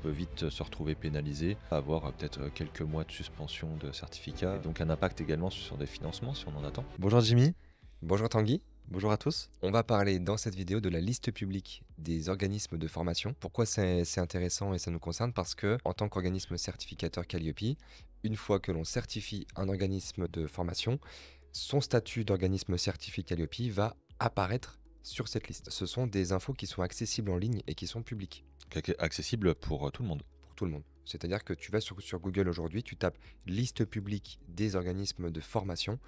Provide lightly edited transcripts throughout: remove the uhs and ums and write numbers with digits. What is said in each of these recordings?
peut vite se retrouver pénalisé, avoir peut-être quelques mois de suspension de certificat, et donc un impact également sur des financements si on en attend. Bonjour Jimmy, Bonjour Tanguy, bonjour à tous. on va parler dans cette vidéo de la liste publique des organismes de formation. Pourquoi c'est intéressant et ça nous concerne? Parce que en tant qu'organisme certificateur Calliope, une fois que l'on certifie un organisme de formation, son statut d'organisme certifié Calliope va apparaître sur cette liste. Ce sont des infos qui sont accessibles en ligne et qui sont publiques Accessible pour tout le monde. pour tout le monde. C'est-à-dire que tu vas sur Google aujourd'hui, tu tapes liste publique des organismes de formation,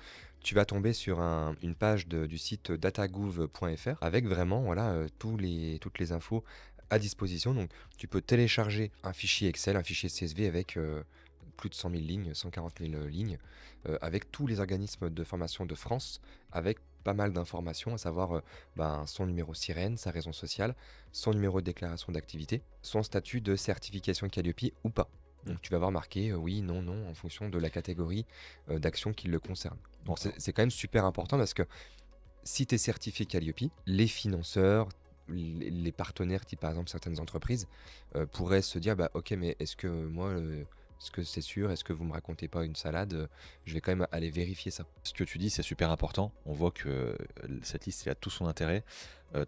tu vas tomber sur une page du site datagouv.fr avec vraiment toutes les infos à disposition. Donc tu peux télécharger un fichier Excel, un fichier CSV avec plus de 100 000 lignes, 140 000 lignes, avec tous les organismes de formation de France, avec pas mal d'informations, à savoir son numéro sirène, sa raison sociale, son numéro de déclaration d'activité, son statut de certification Calliope ou pas. Donc tu vas voir marqué oui, non, non, en fonction de la catégorie d'action qui le concerne. Donc c'est quand même super important parce que si tu es certifié Calliope, les financeurs, les partenaires, type par exemple certaines entreprises, pourraient se dire ok, mais est-ce que moi, est-ce que c'est sûr? Est-ce que vous me racontez pas une salade? Je vais quand même aller vérifier ça. Ce que tu dis, c'est super important. On voit que cette liste, elle a tout son intérêt.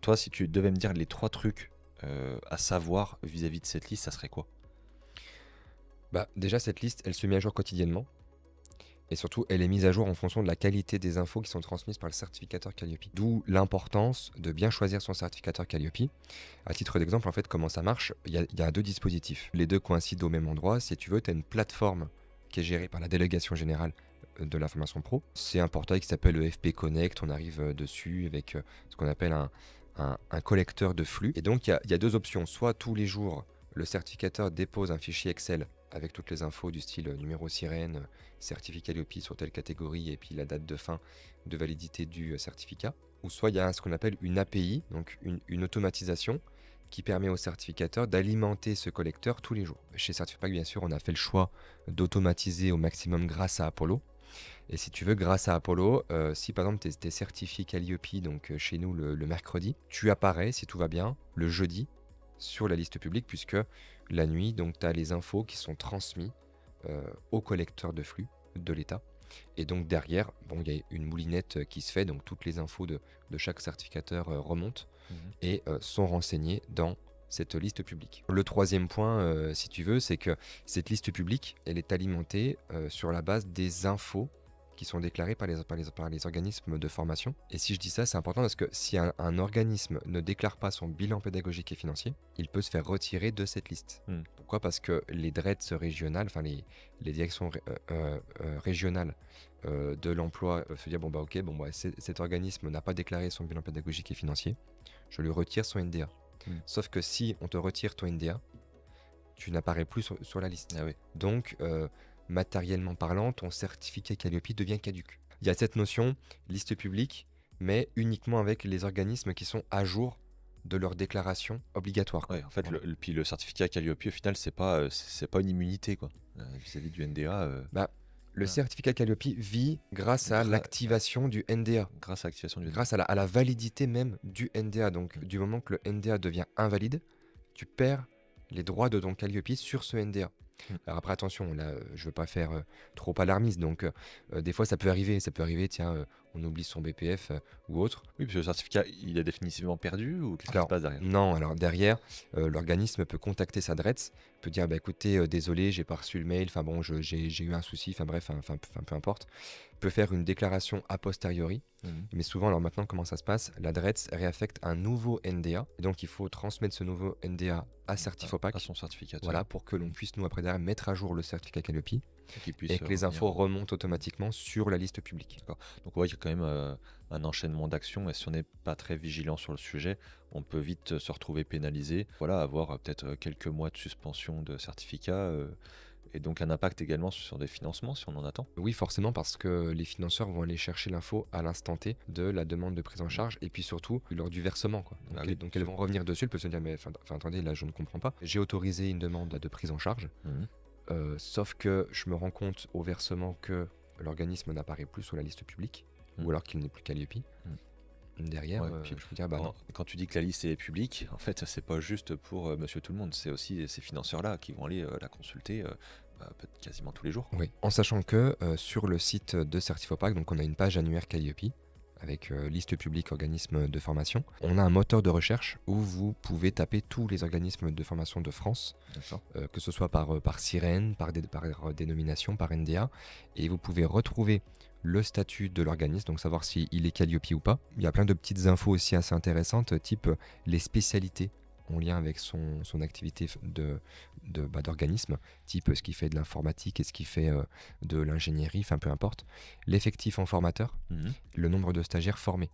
Toi, si tu devais me dire les 3 trucs à savoir vis-à-vis de cette liste, ça serait quoi? Déjà, cette liste, elle se met à jour quotidiennement. Et surtout, elle est mise à jour en fonction de la qualité des infos qui sont transmises par le certificateur Calliope. D'où l'importance de bien choisir son certificateur Calliope. À titre d'exemple, en fait, comment ça marche? Il y a 2 dispositifs. Les deux coïncident au même endroit. Si tu veux, tu as une plateforme qui est gérée par la délégation générale de la formation pro. C'est un portail qui s'appelle le FP Connect. On arrive dessus avec ce qu'on appelle un collecteur de flux. Et donc, il y a 2 options. Soit tous les jours, le certificateur dépose un fichier Excel avec toutes les infos du style numéro sirène, certificat Calliope sur telle catégorie et puis la date de fin de validité du certificat. Ou soit il y a ce qu'on appelle une API, donc une automatisation qui permet au certificateur d'alimenter ce collecteur tous les jours. Chez Certifipack, bien sûr, on a fait le choix d'automatiser au maximum grâce à Apollo. Et si tu veux, grâce à Apollo, si par exemple tu es certifié Calliope, donc chez nous le mercredi, tu apparais, si tout va bien, le jeudi sur la liste publique, puisque la nuit, donc tu as les infos qui sont transmises au collecteur de flux de l'État. Et donc derrière, il y a une moulinette qui se fait, donc toutes les infos de chaque certificateur remontent et sont renseignées dans cette liste publique. Le troisième point, si tu veux, c'est que cette liste publique, elle est alimentée sur la base des infos qui sont déclarées par les organismes de formation. Et si je dis ça, c'est important parce que si un organisme ne déclare pas son bilan pédagogique et financier, il peut se faire retirer de cette liste. Pourquoi? Parce que les DRETS régionales, enfin les directions régionales de l'emploi se disent cet organisme n'a pas déclaré son bilan pédagogique et financier, je lui retire son NDA. Sauf que si on te retire ton NDA, tu n'apparais plus sur la liste. Ah oui. Donc, matériellement parlant, ton certificat Calliope devient caduc. Il y a cette notion, liste publique, mais uniquement avec les organismes qui sont à jour de leur déclaration obligatoire. Ouais, en fait, puis le certificat Calliope, au final, c'est pas une immunité quoi, vis-à-vis du NDA. Le certificat Calliope vit grâce à l'activation du NDA. Grâce à l'activation du NDA. Grâce à la validité même du NDA. Donc, du moment que le NDA devient invalide, tu perds les droits de ton Calliope sur ce NDA. Alors après, attention, là, je veux pas faire trop alarmiste, donc des fois ça peut arriver, tiens, on oublie son BPF ou autre. Oui, parce que le certificat, il est définitivement perdu ou qu'est-ce qui se passe derrière? Non, alors derrière, l'organisme peut contacter sa DRETS, peut dire, écoutez, désolé, j'ai pas reçu le mail, j'ai eu un souci, peu importe, peut faire une déclaration a posteriori, mais souvent, alors maintenant, comment ça se passe? La DRETS réaffecte un nouveau NDA, et donc il faut transmettre ce nouveau NDA à Certifopack, à son certificateur. Voilà, pour que l'on puisse, nous, après derrière, mettre à jour le certificat Calliope et que les infos remontent automatiquement sur la liste publique. D'accord. Donc il y a quand même un enchaînement d'actions, et si on n'est pas très vigilant sur le sujet, on peut vite se retrouver pénalisé, avoir peut-être quelques mois de suspension de certificat, et donc un impact également sur des financements si on en attend. Oui, forcément, parce que les financeurs vont aller chercher l'info à l'instant T de la demande de prise en charge et puis surtout lors du versement. Donc elles vont revenir dessus, elles peuvent se dire mais attendez, là je ne comprends pas. J'ai autorisé une demande de prise en charge, sauf que je me rends compte au versement que l'organisme n'apparaît plus sur la liste publique ou alors qu'il n'est plus Calliope. derrière, Ouais, puis je peux dire, bah non. quand tu dis que la liste est publique, en fait, c'est pas juste pour monsieur tout le monde, c'est aussi ces financeurs-là qui vont aller la consulter peut-être quasiment tous les jours, quoi. Oui, en sachant que sur le site de Certifopac, donc on a une page annuaire Calliope avec liste publique organismes de formation. On a un moteur de recherche où vous pouvez taper tous les organismes de formation de France, D'accord. que ce soit par sirène, par dénomination, par NDA, et vous pouvez retrouver le statut de l'organisme, donc savoir s'il est Calliope ou pas. Il y a plein de petites infos aussi assez intéressantes, type les spécialités en lien avec son activité d'organisme, type ce qui fait de l'informatique et ce qui fait de l'ingénierie, enfin peu importe, l'effectif en formateur, le nombre de stagiaires formés.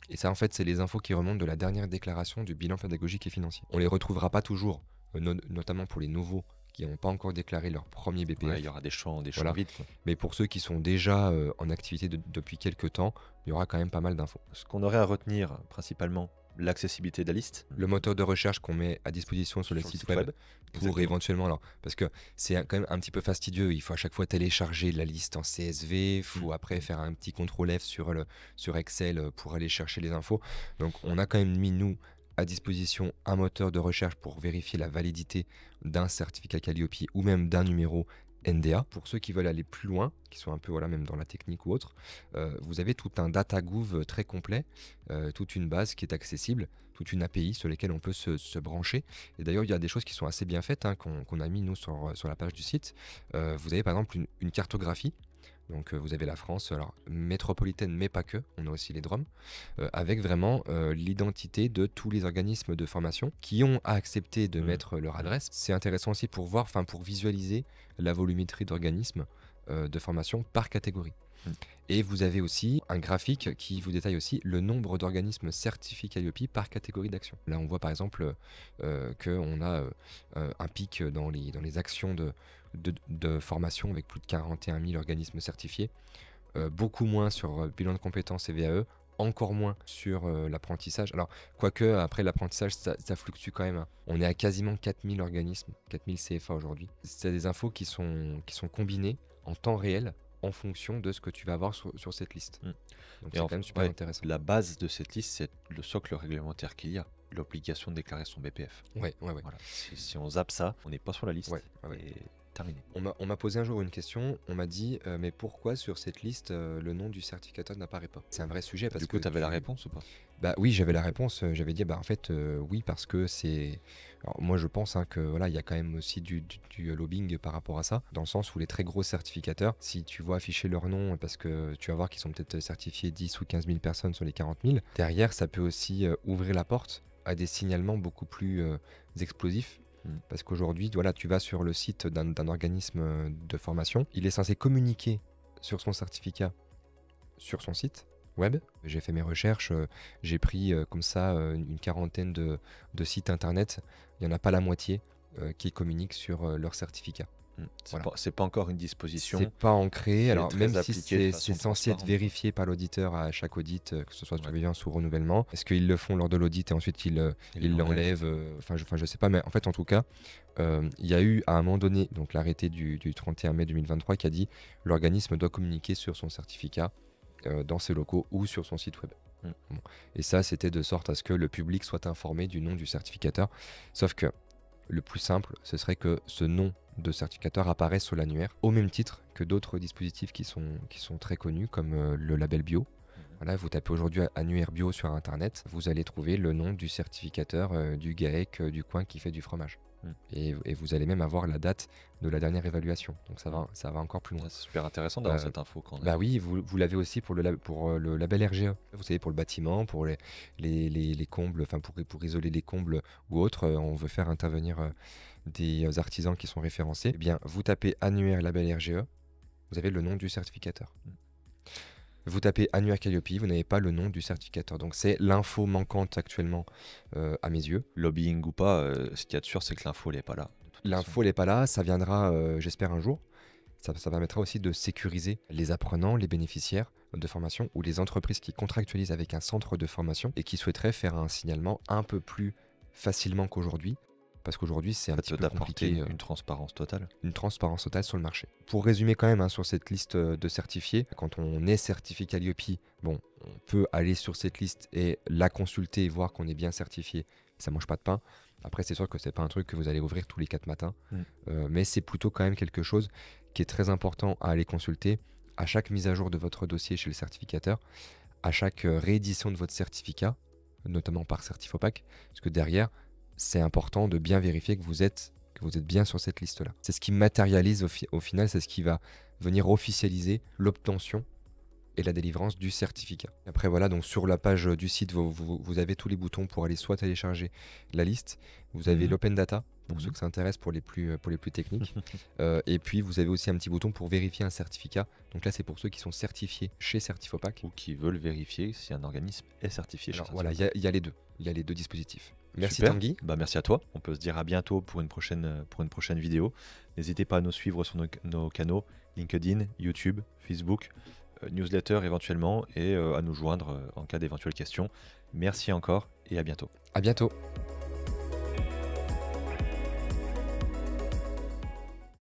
Et ça, en fait, c'est les infos qui remontent de la dernière déclaration du bilan pédagogique et financier. On les retrouvera pas toujours, notamment pour les nouveaux qui n'ont pas encore déclaré leur premier BPF. Ouais, il y aura des champs Voilà. vides, quoi. Mais pour ceux qui sont déjà en activité depuis quelques temps, il y aura quand même pas mal d'infos. Ce qu'on aurait à retenir principalement, l'accessibilité de la liste. Le moteur de recherche qu'on met à disposition sur le site web pour éventuellement, alors, parce que c'est quand même un petit peu fastidieux, il faut à chaque fois télécharger la liste en CSV, il faut après faire un petit CTRL F sur Excel pour aller chercher les infos. Donc on a quand même mis, nous, à disposition un moteur de recherche pour vérifier la validité d'un certificat Calliope ou même d'un numéro NDA. Pour ceux qui veulent aller plus loin, qui sont un peu même dans la technique ou autre, vous avez tout un DataGouv très complet, toute une base qui est accessible, toute une API sur lesquelles on peut se brancher. Et d'ailleurs, il y a des choses qui sont assez bien faites, qu'on a mis nous sur la page du site. Vous avez par exemple une cartographie. Donc vous avez la France, alors métropolitaine mais pas que, on a aussi les DROM, avec vraiment l'identité de tous les organismes de formation qui ont accepté de mettre leur adresse. C'est intéressant aussi pour voir, pour visualiser la volumétrie d'organismes de formation par catégorie. Et vous avez aussi un graphique qui vous détaille aussi le nombre d'organismes certifiés Calliope par catégorie d'action. Là on voit par exemple qu'on a un pic dans les actions de formation avec plus de 41 000 organismes certifiés, beaucoup moins sur bilan de compétences et VAE, encore moins sur l'apprentissage. Alors, quoique, après l'apprentissage, ça fluctue quand même. On est à quasiment 4000 organismes, 4000 CFA aujourd'hui. C'est des infos qui sont combinées en temps réel en fonction de ce que tu vas avoir sur cette liste. Donc, c'est quand même super intéressant. La base de cette liste, c'est le socle réglementaire qu'il y a. L'obligation de déclarer son BPF. Ouais. Voilà. Si on zappe ça, on n'est pas sur la liste. Et terminé. On m'a posé un jour une question, on m'a dit mais pourquoi sur cette liste le nom du certificateur n'apparaît pas? C'est un vrai sujet parce que... Du coup, tu avais la réponse ou pas? Bah oui, j'avais la réponse, j'avais dit en fait oui parce que c'est... Alors, moi je pense que voilà, il y a quand même aussi du lobbying par rapport à ça, dans le sens où les très gros certificateurs, si tu vois afficher leur nom, parce que tu vas voir qu'ils sont peut-être certifiés 10 ou 15 000 personnes sur les 40 000, derrière ça peut aussi ouvrir la porte à des signalements beaucoup plus explosifs. Parce qu'aujourd'hui, voilà, tu vas sur le site d'un organisme de formation, il est censé communiquer sur son certificat sur son site web. J'ai fait mes recherches, j'ai pris comme ça une quarantaine de sites internet, il n'y en a pas la moitié qui communiquent sur leur certificat. C'est pas encore une disposition. C'est pas ancré, alors même si c'est censé être transparente. Vérifié par l'auditeur à chaque audit, que ce soit surveillance ou renouvellement. Est-ce qu'ils le font lors de l'audit et ensuite ils l'enlèvent enfin, je sais pas, mais en fait en tout cas, il y a eu à un moment donné donc l'arrêté du 31 mai 2023 qui a dit l'organisme doit communiquer sur son certificat dans ses locaux ou sur son site web. Bon. Et ça c'était de sorte à ce que le public soit informé du nom du certificateur, sauf que le plus simple, ce serait que ce nom de certificateur apparaisse sur l'annuaire, au même titre que d'autres dispositifs qui sont très connus, comme le label bio. Voilà, vous tapez aujourd'hui annuaire bio sur internet, vous allez trouver le nom du certificateur du GAEC du coin qui fait du fromage. Et vous allez même avoir la date de la dernière évaluation. Donc ça va encore plus loin. C'est super intéressant d'avoir cette info quand même. Bah oui, vous l'avez aussi pour le label RGE. Vous savez, pour le bâtiment, pour les combles, enfin pour isoler les combles ou autres, on veut faire intervenir des artisans qui sont référencés. Eh bien, vous tapez annuaire label RGE, vous avez le nom du certificateur. Vous tapez annuaire Calliope, vous n'avez pas le nom du certificateur. Donc c'est l'info manquante actuellement à mes yeux. Lobbying ou pas, ce qu'il y a de sûr, c'est que l'info n'est pas là. L'info n'est pas là, ça viendra, j'espère, un jour. Ça permettra aussi de sécuriser les apprenants, les bénéficiaires de formation ou les entreprises qui contractualisent avec un centre de formation et qui souhaiteraient faire un signalement un peu plus facilement qu'aujourd'hui. parce qu'aujourd'hui, c'est En un petit fait, peu d'apporter compliqué, une transparence totale. une transparence totale sur le marché. Pour résumer quand même, hein, sur cette liste de certifiés, quand on est certifié Calliope, bon, on peut aller sur cette liste et la consulter et voir qu'on est bien certifié. Ça mange pas de pain. Après, c'est sûr que c'est pas un truc que vous allez ouvrir tous les 4 matins, Mm. mais c'est plutôt quand même quelque chose qui est très important à aller consulter à chaque mise à jour de votre dossier chez le certificateur, à chaque réédition de votre certificat, notamment par Certifopac, parce que derrière, c'est important de bien vérifier que vous êtes bien sur cette liste-là. C'est ce qui matérialise au final, c'est ce qui va venir officialiser l'obtention et la délivrance du certificat. Après voilà, donc sur la page du site, vous avez tous les boutons pour aller soit télécharger la liste, vous avez Mhm. l'open data pour Mhm. ceux que ça intéresse pour les plus techniques, et puis vous avez aussi un petit bouton pour vérifier un certificat. Donc là c'est pour ceux qui sont certifiés chez Certifopac. Ou qui veulent vérifier si un organisme est certifié chez Alors voilà, Certifopac. il y a les deux. Il y a les deux dispositifs. Merci Super. Tanguy. Bah, merci à toi. On peut se dire à bientôt pour une prochaine vidéo. N'hésitez pas à nous suivre sur nos canaux LinkedIn, YouTube, Facebook, newsletter éventuellement, et à nous joindre en cas d'éventuelles questions. Merci encore et à bientôt. À bientôt.